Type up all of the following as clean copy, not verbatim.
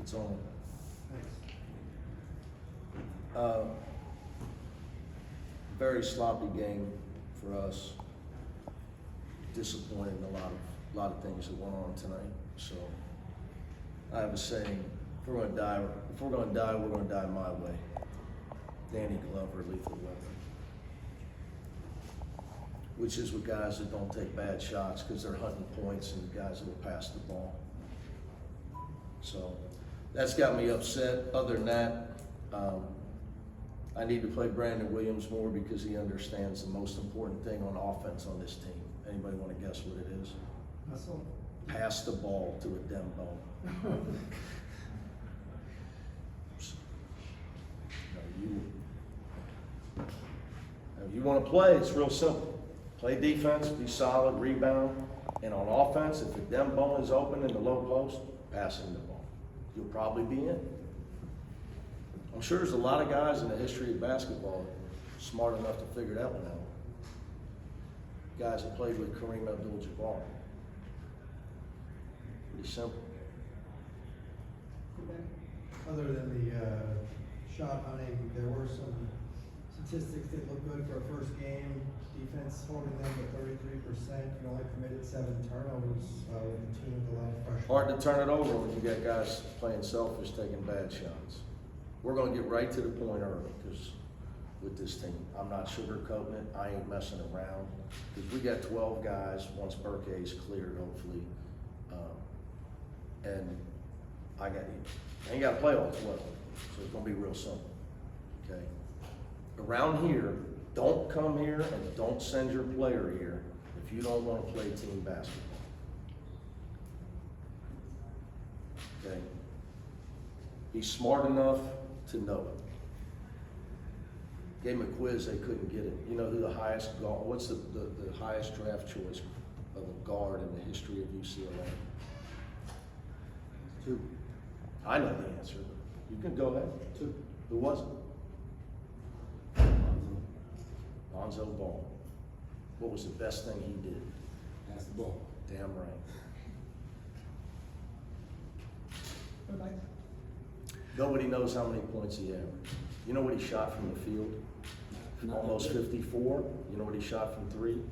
It's on. Thanks. Very sloppy game for us. Disappointed in a lot of things that went on tonight. So I have a saying: if we're gonna die, we're gonna die my way. Danny Glover, lethal weapon. Which is with guys that don't take bad shots because they're hunting points and guys that will pass the ball. So that's got me upset. Other than that, I need to play Brandon Williams more because he understands the most important thing on offense on this team. Anybody want to guess what it is? Hustle. Pass the ball to a Dembo. You want to play, it's real simple. Play defense, be solid, rebound, and on offense, if the Dembo is open in the low post, pass him the ball. You'll probably be in. I'm sure there's a lot of guys in the history of basketball smart enough to figure that one out. Guys that played with Kareem Abdul-Jabbar. Pretty simple. Other than the shot hunting, there were some statistics that looked good for a first game. Defense holding them to 33%. You only committed 7 turnovers with a team with a lot of pressure. Hard to turn it over when you got guys playing selfish, taking bad shots. We're going to get right to the point early because with this team, I'm not sugarcoating it. I ain't messing around because we got 12 guys once Burke's cleared, hopefully, and I ain't got to play all 12, so it's going to be real simple. Okay. Around here, don't come here and don't send your player here if you don't want to play team basketball. Okay. Be smart enough to know it. Gave them a quiz, they couldn't get it. You know who the highest guard, what's the highest draft choice of a guard in the history of UCLA? 2. I know the answer. You can go ahead. 2. Who was it? Bonzo Ball. What was the best thing he did? Pass the ball. Damn right. Nobody knows how many points he averaged. You know what he shot from the field? Almost 54. You know what he shot from 3?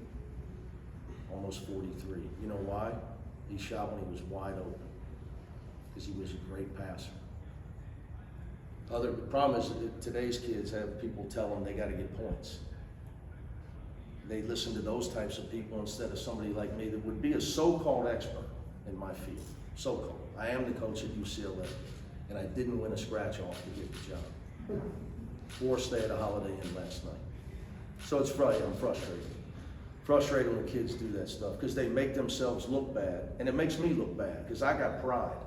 Almost 43. You know why? He shot when he was wide open because he was a great passer. The problem is that today's kids have people tell them they got to get points. They listen to those types of people instead of somebody like me that would be a so-called expert in my field. So-called. I am the coach at UCLA, and I didn't win a scratch-off to get the job. Forced stay at a Holiday Inn last night. So it's Friday, I'm frustrated. Frustrated when kids do that stuff because they make themselves look bad, and it makes me look bad because I got pride.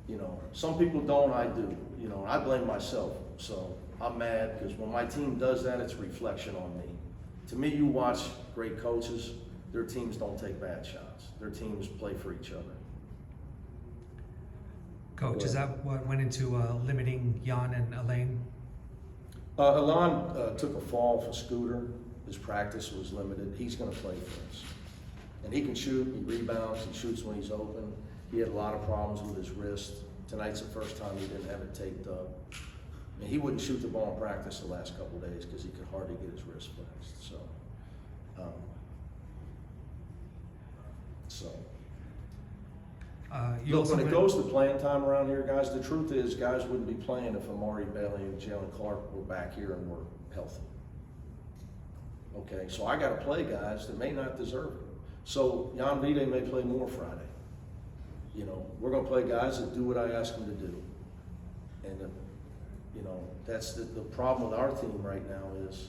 You know, some people don't, I do. You know, and I blame myself. So I'm mad because when my team does that, it's a reflection on me. To me, you watch great coaches, their teams don't take bad shots. Their teams play for each other. Coach, is that what went into limiting Jan and Elaine? Alon took a fall for Scooter. His practice was limited. He's going to play for us. And he can shoot, he rebounds, he shoots when he's open. He had a lot of problems with his wrist. Tonight's the first time he didn't have it taped up. And he wouldn't shoot the ball in practice the last couple of days because he could hardly get his wrist flexed. Look, when it goes to playing time around here, guys, the truth is guys wouldn't be playing if Amari Bailey and Jalen Clark were back here and were healthy. Okay, so I got to play guys that may not deserve it. So Jan Vide may play more Friday. You know, we're going to play guys that do what I ask them to do. And, you know, that's the problem with our team right now is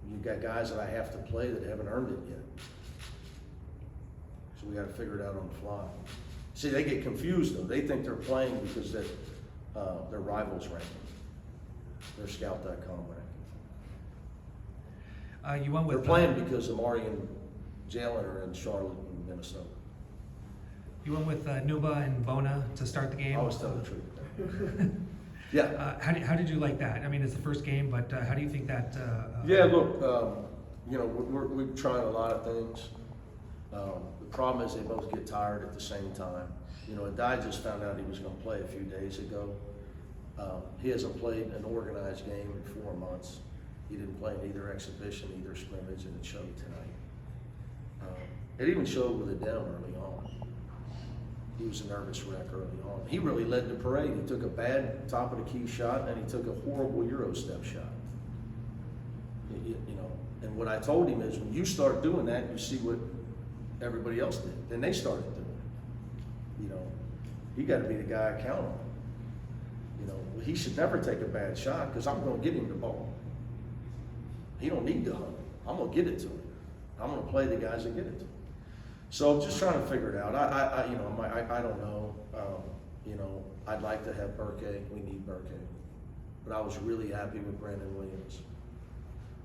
you've got guys that I have to play that haven't earned it yet. So we got to figure it out on the fly. See, they get confused though. They think they're playing because their rivals ranking, their Scout.com ranking. You went with. They're playing because Amari and Jalen are in Charlotte and Minnesota. You went with Nuba and Bona to start the game. I always tell the truth. Yeah. How did you like that? I mean, it's the first game, but how do you think that? Yeah, look, you know, we're trying a lot of things. The problem is they both get tired at the same time. You know, Adai just found out he was gonna play a few days ago. He hasn't played an organized game in 4 months. He didn't play in either exhibition, either scrimmage, and it showed tonight. It even showed with Adem early on. He was a nervous wreck early on. He really led the parade. He took a bad top of the key shot, and he took a horrible Euro step shot. You know, and what I told him is, when you start doing that, you see what everybody else did. Then they started doing it. You know, you got to be the guy I count on. You know, he should never take a bad shot because I'm going to get him the ball. He don't need to hunt. I'm going to get it to him. I'm going to play the guys that get it to him. So I'm just trying to figure it out. I don't know. You know, I'd like to have Burke. We need Burke. But I was really happy with Brandon Williams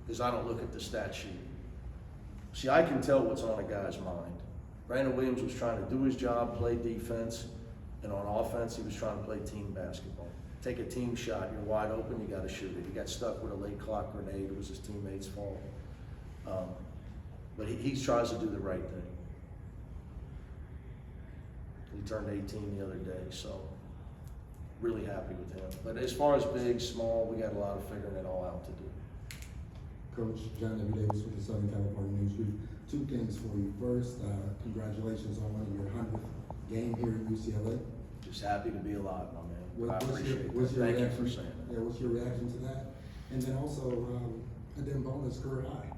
because I don't look at the stat sheet. See, I can tell what's on a guy's mind. Brandon Williams was trying to do his job, play defense, and on offense, he was trying to play team basketball. Take a team shot, you're wide open, you got to shoot it. He got stuck with a late clock grenade. It was his teammate's fault. But he tries to do the right thing. He turned 18 the other day, so really happy with him. But as far as big, small, we got a lot of figuring it all out to do. Coach John W. Davis with the Southern California News Group. 2 things for you. First, congratulations on winning your 100th game here at UCLA. Just happy to be alive, my man. I What's appreciate your it. Thank you reaction? for saying that. Yeah, what's your reaction to that? And then also, Adem Bona's career high.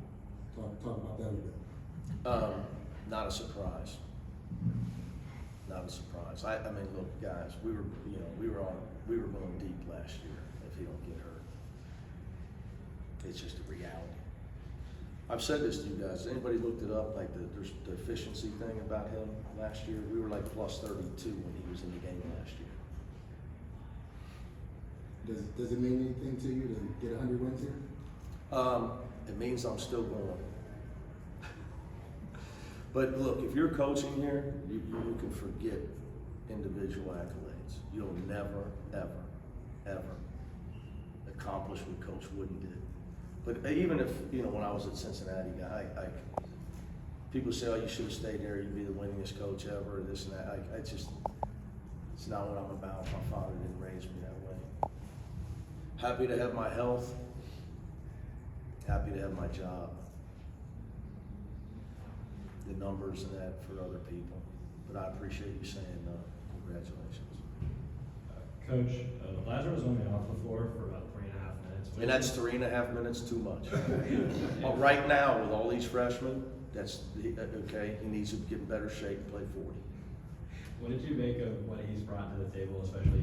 Talk about that a bit. Not a surprise. Not a surprise. I mean, look, guys, we were going deep last year. If he don't get hurt, it's just a reality. I've said this to you guys. Anybody looked it up? Like there's the efficiency thing about him last year. We were like plus 32 when he was in the game last year. Does it mean anything to you to get 100 wins here? It means I'm still going. But look, if you're coaching here, you can forget individual accolades. You'll never, ever, ever accomplish what Coach Wooden did. But even if, you know, when I was at Cincinnati, people say, oh, you should have stayed there, you'd be the winningest coach ever, this and that. It's not what I'm about. My father didn't raise me that way. Happy to have my health. Happy to have my job. The numbers and that for other people. But I appreciate you saying congratulations. Coach, Lazar was only off the floor for about 3.5 minutes. And that's 3.5 minutes too much. Well, right now, with all these freshmen, that's okay. He needs to get in better shape and play 40. What did you make of what he's brought to the table, especially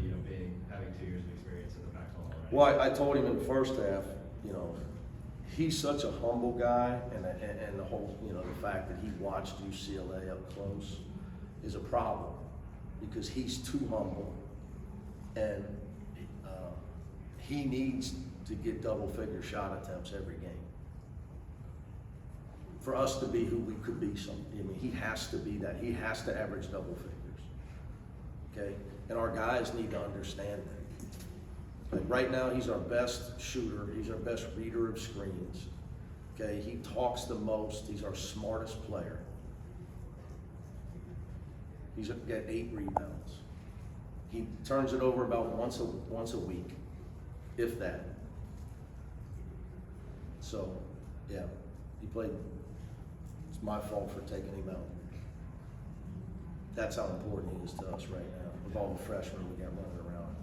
having 2 years of experience in the Pac-12 already? Well, I told him in the first half, you know, he's such a humble guy, and the whole, you know, the fact that he watched UCLA up close is a problem because he's too humble, and he needs to get double-figure shot attempts every game for us to be who we could be. I mean, he has to be that. He has to average double figures. Okay, and our guys need to understand that. Like right now, he's our best shooter. He's our best reader of screens. Okay, he talks the most. He's our smartest player. He's got 8 rebounds. He turns it over about once a week, if that. So, yeah, he played. It's my fault for taking him out. That's how important he is to us right now, with all the freshmen we got running around.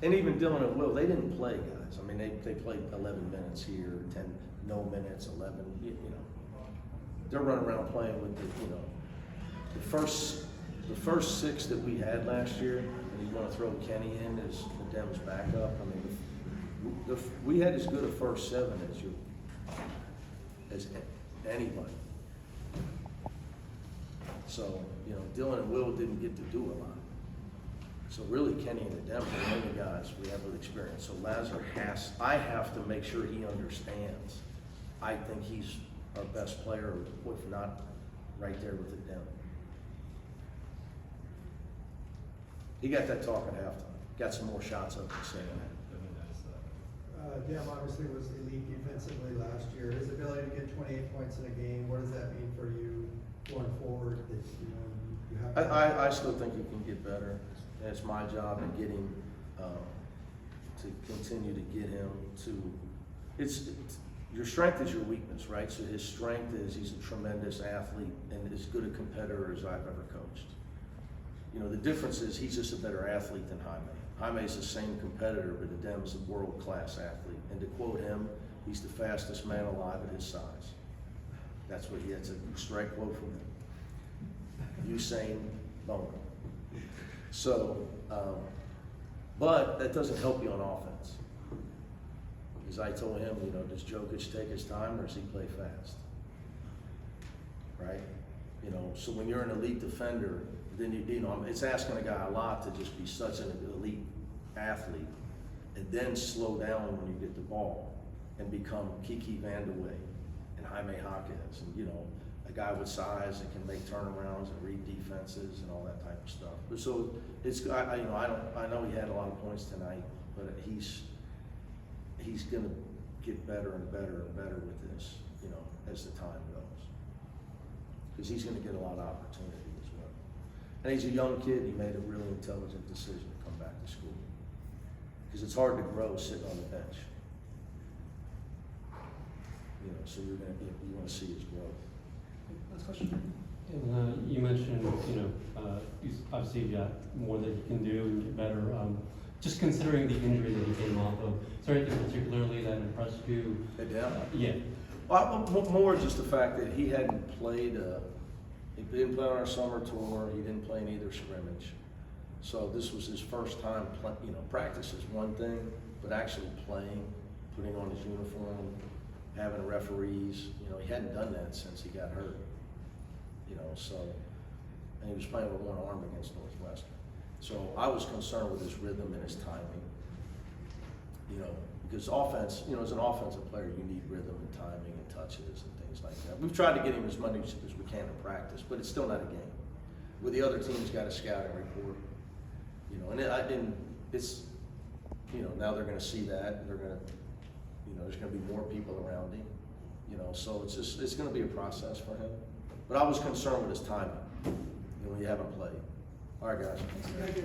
And even Dylan and Will, they didn't play, guys. I mean, they played 11 minutes here, 10 no minutes, 11. You know, they're running around playing with the first 6 that we had last year. And you want to throw Kenny in as the Dems backup. I mean, we had as good a first 7 as anybody. So, you know, Dylan and Will didn't get to do a lot. So really, Kenny and the Dems are the only guys we have with experience. So Lazar I have to make sure he understands. I think he's our best player, if not right there with the Dem. He got that talk at halftime. Got some more shots up and saying that. Dem obviously was elite defensively last year. His ability to get 28 points in a game, what does that mean for you going forward that, you have? I still think he can get better. And it's my job to get him, to continue to get him to, your strength is your weakness, right? So his strength is he's a tremendous athlete and as good a competitor as I've ever coached. You know, the difference is he's just a better athlete than Jaime. Jaime's the same competitor, but Adem's a world-class athlete. And to quote him, he's the fastest man alive at his size. That's a straight quote from him. Usain Bolt. So, but that doesn't help you on offense. As I told him, does Jokic take his time or does he play fast? Right? So when you're an elite defender, then it's asking a guy a lot to just be such an elite athlete and then slow down when you get the ball and become Kiki Vandeweghe and Jaime Jaquez and, a guy with size that can make turnarounds and read defenses and all that type of stuff. But so I know he had a lot of points tonight, but he's going to get better and better and better with this, as the time goes. Because he's going to get a lot of opportunity as well. And he's a young kid. He made a really intelligent decision to come back to school. Because it's hard to grow sitting on the bench. So you want to see his growth. Last question. And you mentioned, he's obviously got more that he can do and get better. Just considering the injury that he came off of, is there anything particularly that impressed you? Yeah. Well, more just the fact that he hadn't played, he didn't play on our summer tour, he didn't play in either scrimmage. So this was his first time, practice is one thing, but actually playing, putting on his uniform, having referees, he hadn't done that since he got hurt. And he was playing with one arm against Northwestern. So I was concerned with his rhythm and his timing. Because offense, as an offensive player, you need rhythm and timing and touches and things like that. We've tried to get him as much as we can in practice, but it's still not a game. Where the other team's got a scouting report, it's now they're going to see that. They're going to, there's going to be more people around him. So it's going to be a process for him. But I was concerned with his timing. You haven't played. All right, guys. Thank you.